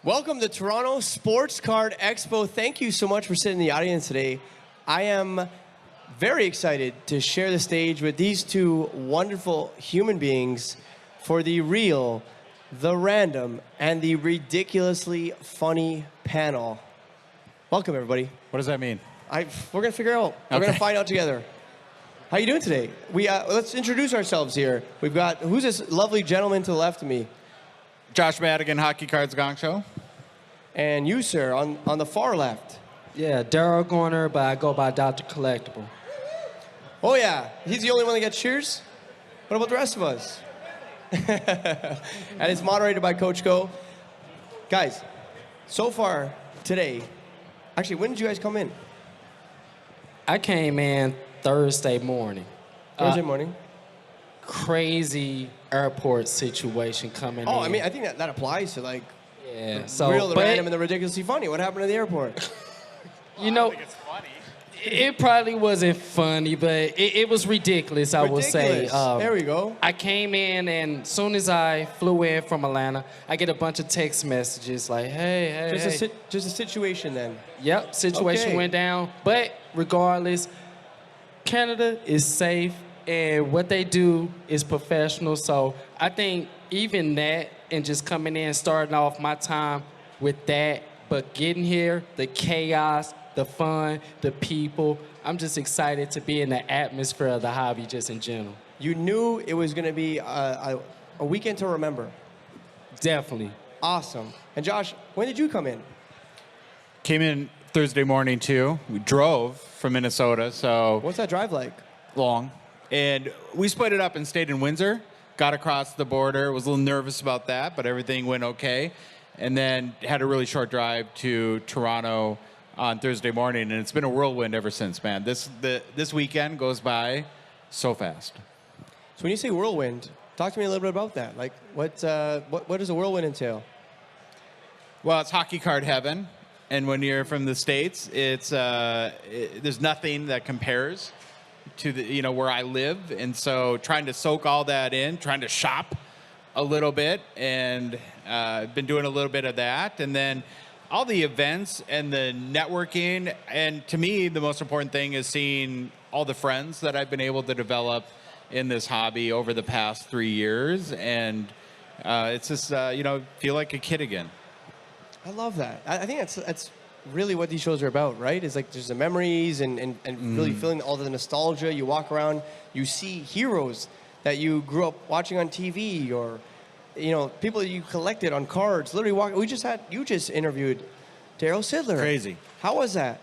Welcome to Toronto Sports Card Expo. Thank you so much for sitting in the audience today. I am very excited to share the stage with these two wonderful human beings for the real, the random, and the ridiculously funny panel. Welcome, everybody. What does that mean? We're going to figure out. We're going to find out together. How you doing today? Let's introduce ourselves here. We've got, who's this lovely gentleman to the left of me? Josh Madigan, Hockey Cards Gongshow. And you, sir, on the far left. Yeah, Darryl Garner, but I go by Dr. Collectible. Oh, yeah. He's the only one that gets cheers? What about the rest of us? And it's moderated by CoachKoe. Guys, so far today, actually, when did you guys come in? I came in Thursday morning. Thursday morning? Crazy airport situation coming in. Oh, I mean, I think that applies to, like, yeah, the real, the random, and the ridiculously funny. What happened at the airport? You know, I think it's funny. It probably wasn't funny, but it was ridiculous, I would say. There we go. I came in, and as soon as I flew in from Atlanta, I get a bunch of text messages like, hey. Just a situation then. Yep, situation went down. But regardless, Canada is safe, and what they do is professional. So I think even that, and just coming in, starting off my time with that, but getting here, the chaos, the fun, the people, I'm just excited to be in the atmosphere of the hobby just in general. You knew it was going to be a weekend to remember. Definitely. Awesome. And Josh, when did you come in? Came in Thursday morning, too. We drove from Minnesota, so... What's that drive like? Long. And we split it up and stayed in Windsor. Got across the border. Was a little nervous about that, but everything went okay. And then had a really short drive to Toronto on Thursday morning, and it's been a whirlwind ever since, man. This weekend goes by so fast. So when you say whirlwind, talk to me a little bit about that. Like, what does a whirlwind entail? Well, it's hockey card heaven, and when you're from the States, it's there's nothing that compares to the where I live, and so trying to soak all that in, trying to shop a little bit, and I've been doing a little bit of that, and then all the events and the networking, and to me, the most important thing is seeing all the friends that I've been able to develop in this hobby over the past 3 years, and it's just, feel like a kid again. I love that. I think that's really what these shows are about, right? It's like there's the memories and really feeling all the nostalgia. You walk around, you see heroes that you grew up watching on TV, or people that you collected on cards. Literally, you just interviewed Darryl Sidler. Crazy. How was that?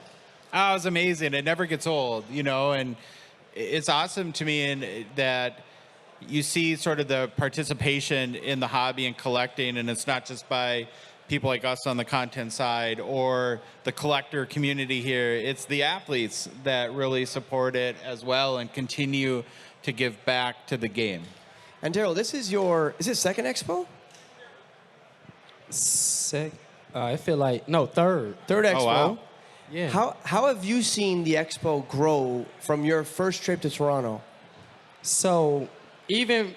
Oh, it was amazing. It never gets old, and it's awesome to me in that you see sort of the participation in the hobby and collecting, and it's not just by people like us on the content side or the collector community here. It's the athletes that really support it as well and continue to give back to the game. And Darryl, is it second expo? I feel like, no, third. Third expo. Oh, wow. Yeah. How have you seen the expo grow from your first trip to Toronto? So even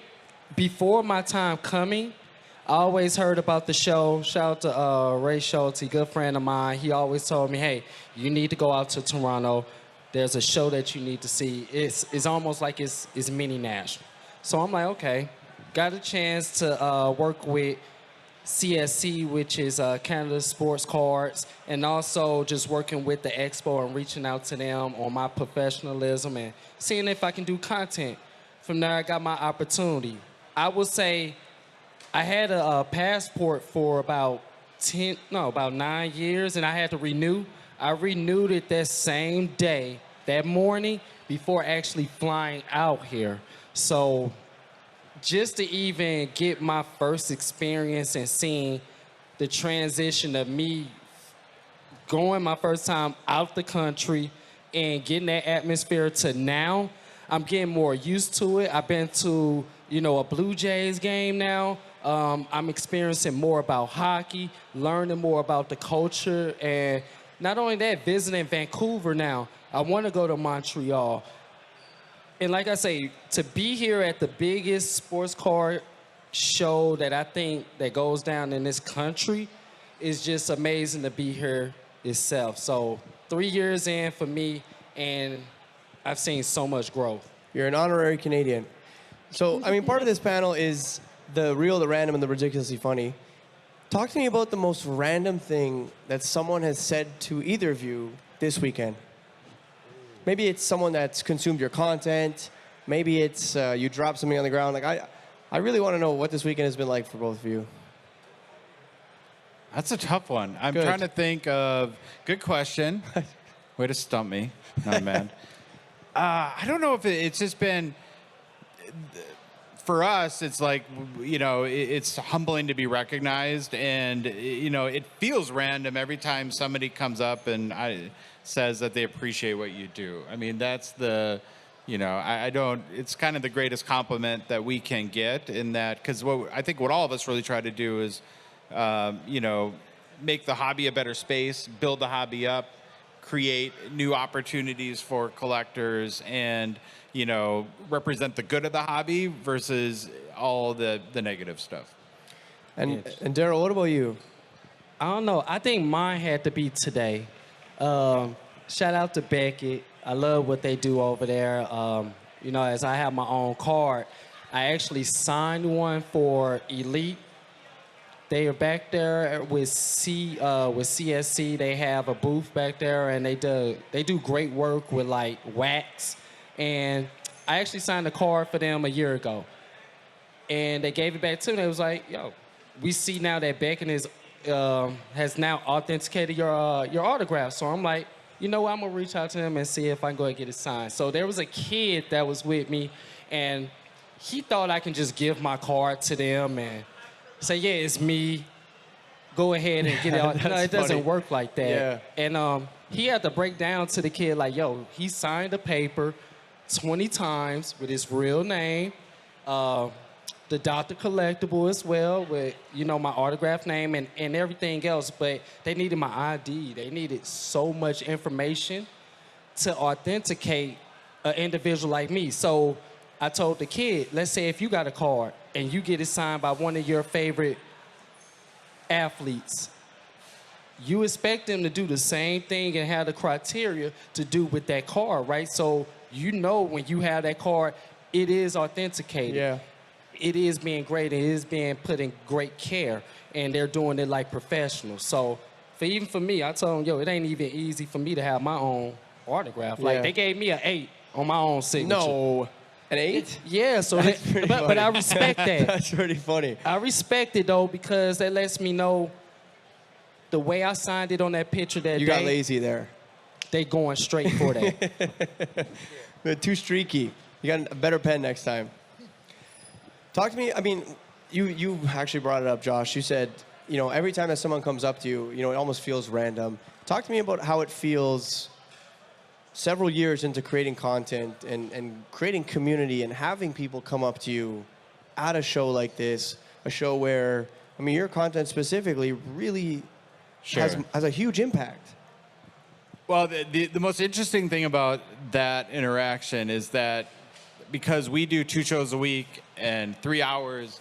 before my time coming, I always heard about the show. Shout out to Ray Schulte, good friend of mine. He always told me, hey, you need to go out to Toronto. There's a show that you need to see. It's almost like it's mini national. So I'm like, okay. Got a chance to work with CSC, which is Canada Sports Cards, and also just working with the expo and reaching out to them on my professionalism and seeing if I can do content. From there, I got my opportunity. I would say I had a passport for about 9 years, and I had to renew. I renewed it that same day, that morning, before actually flying out here. So just to even get my first experience and seeing the transition of me going my first time out the country and getting that atmosphere to now, I'm getting more used to it. I've been to, a Blue Jays game now. I'm experiencing more about hockey, learning more about the culture, and not only that, visiting Vancouver now. I want to go to Montreal. And like I say, to be here at the biggest sports card show that I think that goes down in this country, it's just amazing to be here itself. So 3 years in for me, and I've seen so much growth. You're an honorary Canadian. So, I mean, part of this panel is the real, the random, and the ridiculously funny. Talk to me about the most random thing that someone has said to either of you this weekend. Maybe it's someone that's consumed your content. Maybe it's you dropped something on the ground. Like I really want to know what this weekend has been like for both of you. That's a tough one. I'm Good. trying to think of. Good question. Way to stump me. Not mad. I don't know if it's just been. For us, it's like, you know, it's humbling to be recognized, and you know, it feels random every time somebody comes up and says that they appreciate what you do. I mean, that's the, you know, I don't. It's kind of the greatest compliment that we can get in that, because I think what all of us really try to do is, you know, make the hobby a better space, build the hobby up, create new opportunities for collectors, and you know, represent the good of the hobby versus all the negative stuff. And Darryl, what about you? I don't know. I think mine had to be today. Shout out to Beckett. I love what they do over there. You know, as I have my own card, I actually signed one for Elite. They are back there with CSC. They have a booth back there, and they do great work with like wax. And I actually signed a card for them a year ago. And they gave it back to me. They was like, yo, we see now that Beckett has now authenticated your autograph. So I'm like, you know what, I'm going to reach out to them and see if I can go and get it signed. So there was a kid that was with me, and he thought I can just give my card to them and say, yeah, it's me. Go ahead and get it out. No, it doesn't work like that. Yeah. And he had to break down to the kid like, yo, he signed a paper 20 times with his real name, the Dr. Collectible as well with, you know, my autograph name and everything else. But they needed my ID. They needed so much information to authenticate an individual like me. So I told the kid, let's say if you got a card and you get it signed by one of your favorite athletes, you expect them to do the same thing and have the criteria to do with that card, right? So you know when you have that card, it is authenticated. Yeah. It is being graded. It is being put in great care, and they're doing it like professionals. So even for me, I told them, yo, it ain't even easy for me to have my own autograph. Like, they gave me an 8 on my own signature. No. An 8? Yeah, so but I respect that. That's pretty funny. I respect it, though, because that lets me know the way I signed it on that picture that You day, got lazy there. they going straight for that. Too streaky. You got a better pen next time. Talk to me. I mean, you actually brought it up, Josh. You said, you know, every time that someone comes up to you, you know, it almost feels random. Talk to me about how it feels several years into creating content and creating community and having people come up to you at a show like this, a show where, I mean, your content specifically really has a huge impact. Well, the most interesting thing about that interaction is that because we do 2 shows a week and 3 hours,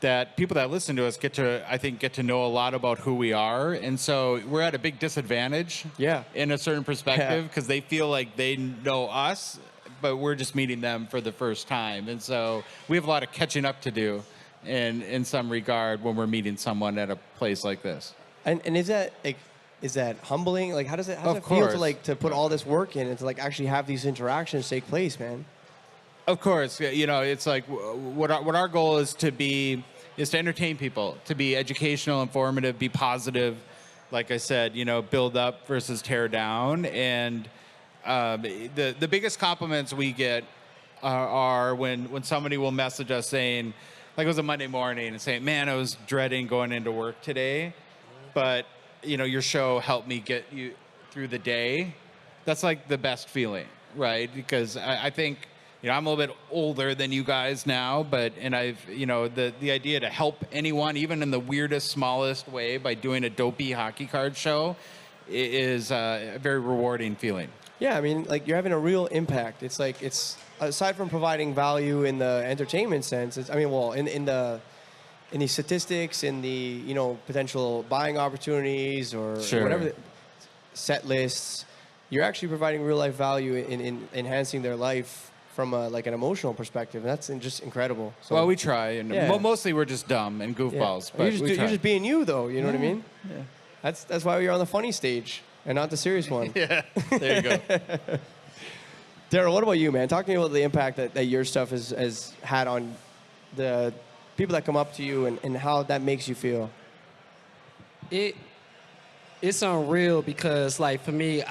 that people that listen to us get to know a lot about who we are. And so we're at a big disadvantage in a certain perspective because they feel like they know us, but we're just meeting them for the first time. And so we have a lot of catching up to do in some regard when we're meeting someone at a place like this. And is that humbling? Like, how does it feel to put all this work in and to like actually have these interactions take place, man? Of course, you know, it's like what our goal is to entertain people, to be educational, informative, be positive. Like I said, you know, build up versus tear down. And the biggest compliments we get are when somebody will message us saying, like it was a Monday morning, and saying, man, I was dreading going into work today, but you know, your show helped me get you through the day. That's like the best feeling, right? Because I think, you know, I'm a little bit older than you guys now, and I've, you know, the idea to help anyone, even in the weirdest, smallest way, by doing a dopey hockey card show is a very rewarding feeling. Yeah, I mean, like you're having a real impact. It's like, it's aside from providing value in the entertainment sense, in in the statistics, in the potential buying opportunities or Sure. whatever, set lists, you're actually providing real life value in enhancing their life from like an emotional perspective, and that's just incredible. So, Well, we try, and Yeah. mostly we're just dumb and goofballs. But you're just being you, though. You know what I mean? Yeah. That's why you're on the funny stage and not the serious one. Yeah, there you go. Darryl, what about you, man? Talk to me about the impact that your stuff has had on the people that come up to you and how that makes you feel. It's unreal because, like, for me,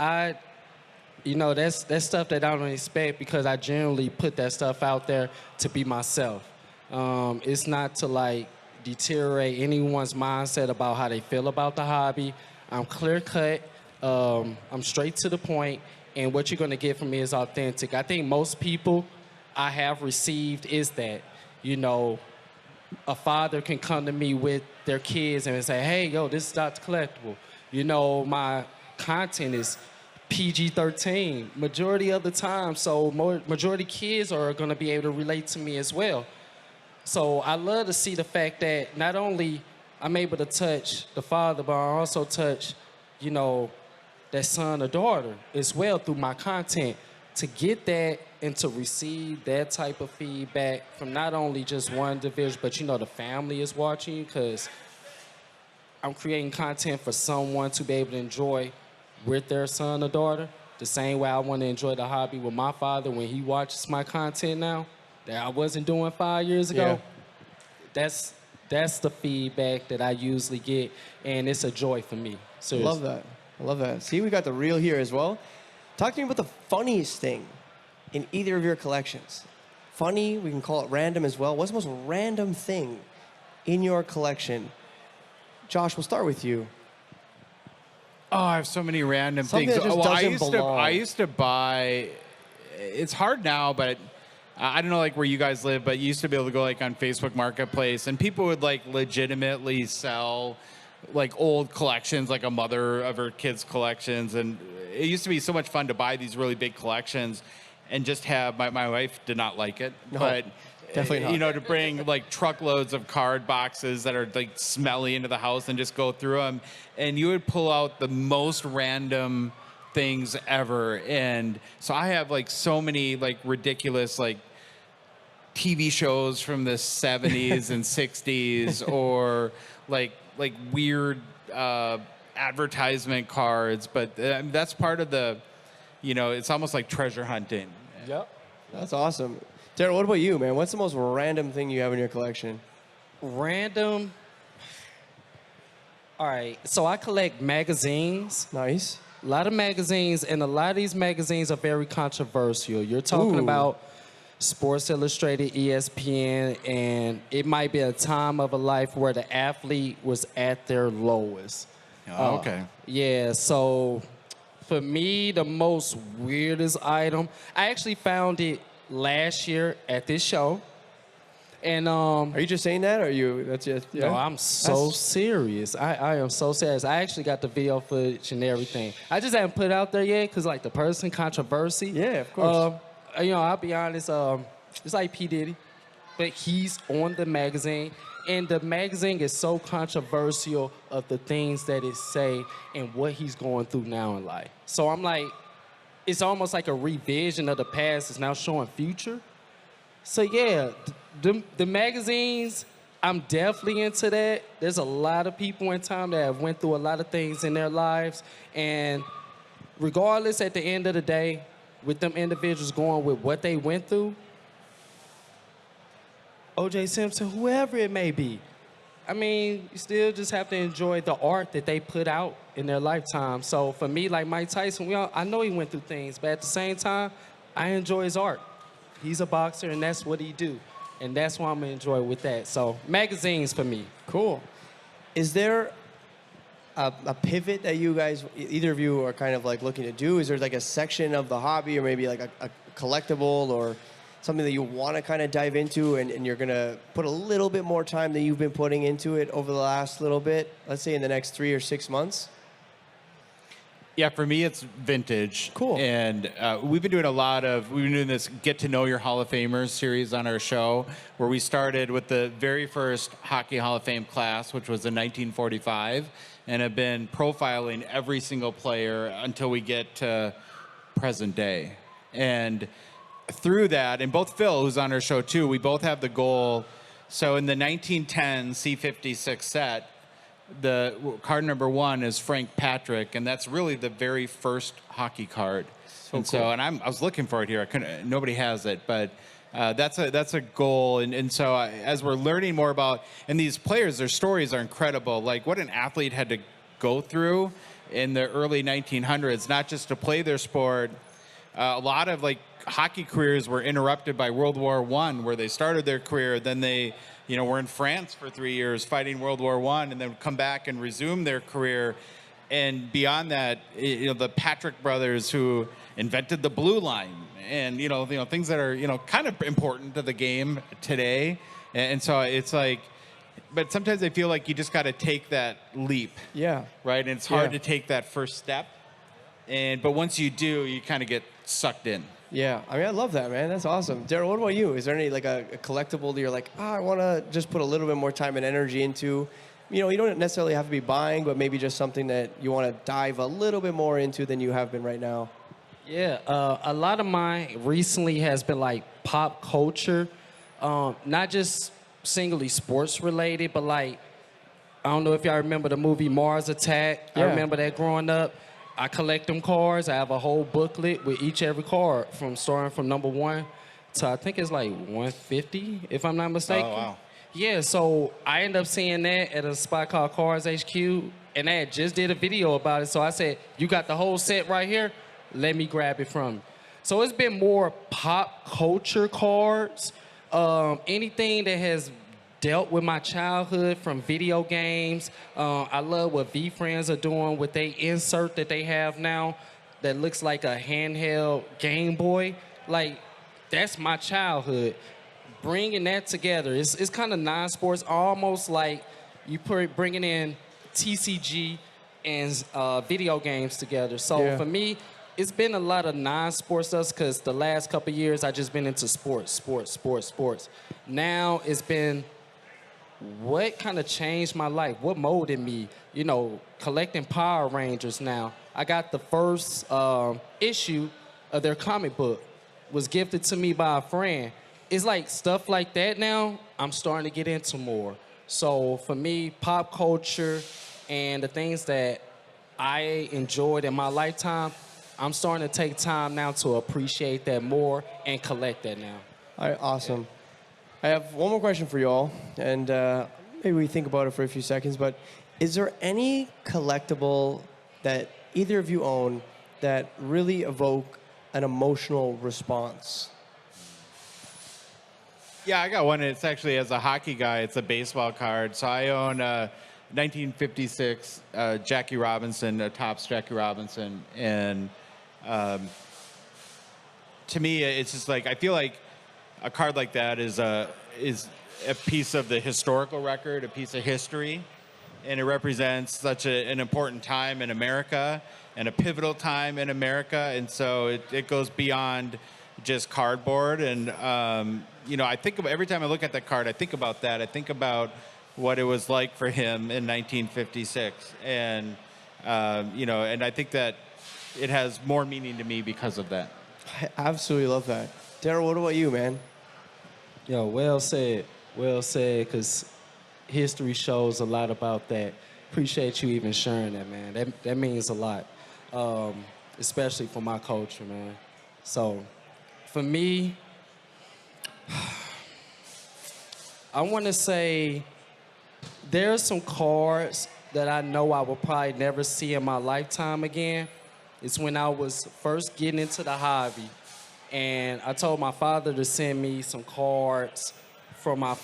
that's stuff that I don't expect because I generally put that stuff out there to be myself. It's not to, like, deteriorate anyone's mindset about how they feel about the hobby. I'm clear cut. I'm straight to the point, and what you're going to get from me is authentic. I think most people I have received is that, a father can come to me with their kids and say, hey, yo, this is Dr. Collectible. My content is PG-13 majority of the time, so majority kids are going to be able to relate to me as well. So I love to see the fact that not only I'm able to touch the father, but I also touch, that son or daughter as well through my content. To get that and to receive that type of feedback from not only just one individual, but the family is watching you, because I'm creating content for someone to be able to enjoy with their son or daughter, the same way I want to enjoy the hobby with my father when he watches my content now that I wasn't doing 5 years ago. Yeah. That's the feedback that I usually get, and it's a joy for me. Seriously. I love that. See, we got the real here as well. Talk to me about the funniest thing in either of your collections. Funny, we can call it random as well. What's the most random thing in your collection? Josh, we'll start with you. Oh, I have so many random Something things. that just doesn't belong. I used to buy. It's hard now, but I don't know like where you guys live, but you used to be able to go like on Facebook Marketplace, and people would like legitimately sell like old collections, like a mother of her kids' collections, and it used to be so much fun to buy these really big collections, and just have my wife did not like it, No, but definitely not. to bring like truckloads of card boxes that are like smelly into the house and just go through them, and you would pull out the most random things ever. And so I have like so many like ridiculous like TV shows from the 70s and 60s, or like weird advertisement cards, but that's part of the, it's almost like treasure hunting. Yep. That's awesome. Darryl, what about you, man? What's the most random thing you have in your collection? Random. All right, so I collect magazines. Nice. A lot of magazines, and a lot of these magazines are very controversial. You're talking about Sports Illustrated, ESPN, and it might be a time of a life where the athlete was at their lowest. Oh, okay. Yeah, so for me, the most weirdest item, I actually found it last year at this show. And Are you just saying that, or are you? That's just. Yeah? no, I'm so serious. I am so serious. I actually got the video footage and everything. I just haven't put it out there yet because, like, the person controversy. Yeah, of course. I'll be honest. It's like P. Diddy, but he's on the magazine, and the magazine is so controversial of the things that it say and what he's going through now in life. So I'm like, it's almost like a revision of the past is now showing future. So yeah, the magazines, I'm definitely into that. There's a lot of people in time that have went through a lot of things in their lives, and regardless, at the end of the day, with them individuals going with what they went through, O.J. Simpson, whoever it may be, I mean, you still just have to enjoy the art that they put out in their lifetime. So for me, like Mike Tyson, I know he went through things, but at the same time, I enjoy his art. He's a boxer, and that's what he do. And that's what I'm going to enjoy with that. So magazines for me. Cool. Is there a pivot that you guys, either of you, are kind of like looking to do? Is there like a section of the hobby, or maybe like a collectible, or something that you want to kind of dive into, and you're going to put a little bit more time than you've been putting into it over the last little bit, let's say in the next 3 or 6 months? Yeah, for me, it's vintage. Cool. And we've been doing this Get to Know Your Hall of Famers series on our show, where we started with the very first Hockey Hall of Fame class, which was in 1945, and have been profiling every single player until we get to present day. And through that, and both Phil, who's on our show too, we both have the goal. So in the 1910 C56 set, the card number 1 is Frank Patrick, and that's really the very first hockey card. I was looking for it here. Nobody has it, but that's a goal. And so as we're learning more about, and these players, their stories are incredible. Like what an athlete had to go through in the early 1900s, not just to play their sport. A lot of like hockey careers were interrupted by World War I, where they started their career, then they were in France for 3 years fighting World War I, and then come back and resume their career. And beyond that, the Patrick brothers who invented the blue line, and things that are kind of important to the game today. And so it's like, but sometimes I feel like you just got to take that leap. Yeah. Right, and it's hard to take that first step. But once you do, you kind of get sucked in. Yeah, I mean, I love that, man. That's awesome. Darryl, what about you? Is there any like a collectible that you're like, I want to just put a little bit more time and energy into? You don't necessarily have to be buying, but maybe just something that you want to dive a little bit more into than you have been right now. Yeah, a lot of mine recently has been like pop culture, not just singly sports related, but like, I don't know if y'all remember the movie Mars Attack. Yeah. I remember that growing up. I collect them cards. I have a whole booklet with every card starting from number 1 to I think it's like 150, if I'm not mistaken. Oh, wow. Yeah, so I ended up seeing that at a spot called Cards HQ, and they just did a video about it. So I said, you got the whole set right here? Let me grab it from you. So it's been more pop culture cards, anything that has dealt with my childhood from video games. I love what V-Friends are doing with they insert that they have now that looks like a handheld Game Boy. Like, that's my childhood. Bringing that together, it's kind of non-sports, almost like you bringing in TCG and video games together. So for me, it's been a lot of non-sports stuff because the last couple of years I just been into sports. Now it's been what kind of changed my life? What molded me? Collecting Power Rangers now. I got the first issue of their comic book. Was gifted to me by a friend. It's like stuff like that now I'm starting to get into more. So for me, pop culture and the things that I enjoyed in my lifetime, I'm starting to take time now to appreciate that more and collect that now. All right, awesome. I have one more question for you all, and maybe we think about it for a few seconds, but is there any collectible that either of you own that really evoke an emotional response? Yeah, I got one. It's actually, as a hockey guy, it's a baseball card. So I own 1956 Jackie Robinson, Topps Jackie Robinson. And to me, it's just like, I feel like a card like that is a piece of the historical record, a piece of history, and it represents such an important time in America and a pivotal time in America, and so it goes beyond just cardboard. And I think every time I look at that card, I think about that. I think about what it was like for him in 1956, and and I think that it has more meaning to me because of that. I absolutely love that. Darryl, what about you, man? Yo, well said, because history shows a lot about that. Appreciate you even sharing that, man. That means a lot, especially for my culture, man. So, for me, I want to say there's some cards that I know I will probably never see in my lifetime again. It's when I was first getting into the hobby. And I told my father to send me some cards from my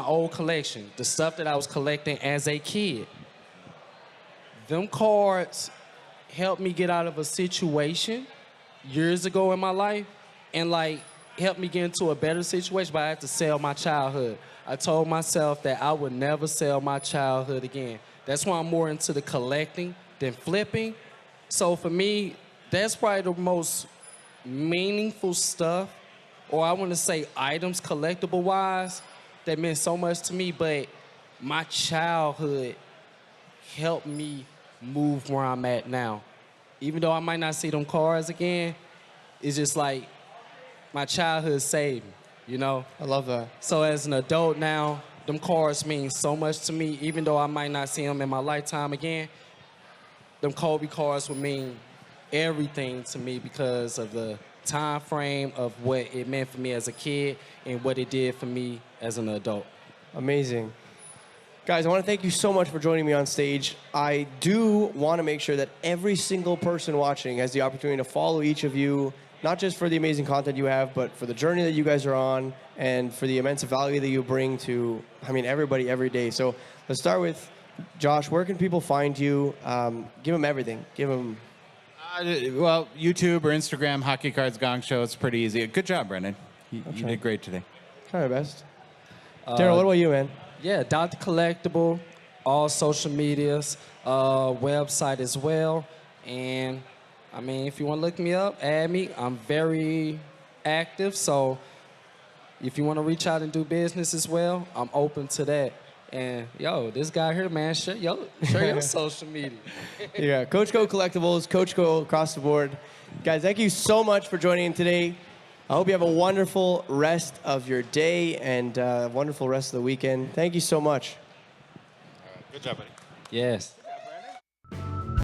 old collection, the stuff that I was collecting as a kid. Them cards helped me get out of a situation years ago in my life and helped me get into a better situation, but I had to sell my childhood. I told myself that I would never sell my childhood again. That's why I'm more into the collecting than flipping. So for me, that's probably the most meaningful stuff, or I want to say items collectible wise, that meant so much to me. But my childhood helped me move where I'm at now. Even though I might not see them cards again, it's just like my childhood saved me, you know? I love that. So as an adult now, them cards mean so much to me. Even though I might not see them in my lifetime again, them Kobe cards would mean everything to me because of the time frame of what it meant for me as a kid and what it did for me as an adult. Amazing. Guys, I want to thank you so much for joining me on stage. I do want to make sure that every single person watching has the opportunity to follow each of you, not just for the amazing content you have, but for the journey that you guys are on and for the immense value that you bring to, everybody every day. So let's start with Josh. Where can people find you? Give them everything. Give them... Well, YouTube or Instagram, Hockey Cards Gongshow. It's pretty easy. Good job, Brendan. You did great today. Try my best. Darryl, what about you, man? Yeah, Dr. Collectible, all social medias, website as well. And, if you want to look me up, add me. I'm very active, so if you want to reach out and do business as well, I'm open to that. And, this guy here, man, share your social media. Yeah, CoachKoe Collectibles, CoachKoe across the board. Guys, thank you so much for joining in today. I hope you have a wonderful rest of your day and a wonderful rest of the weekend. Thank you so much. Good job, buddy. Yes.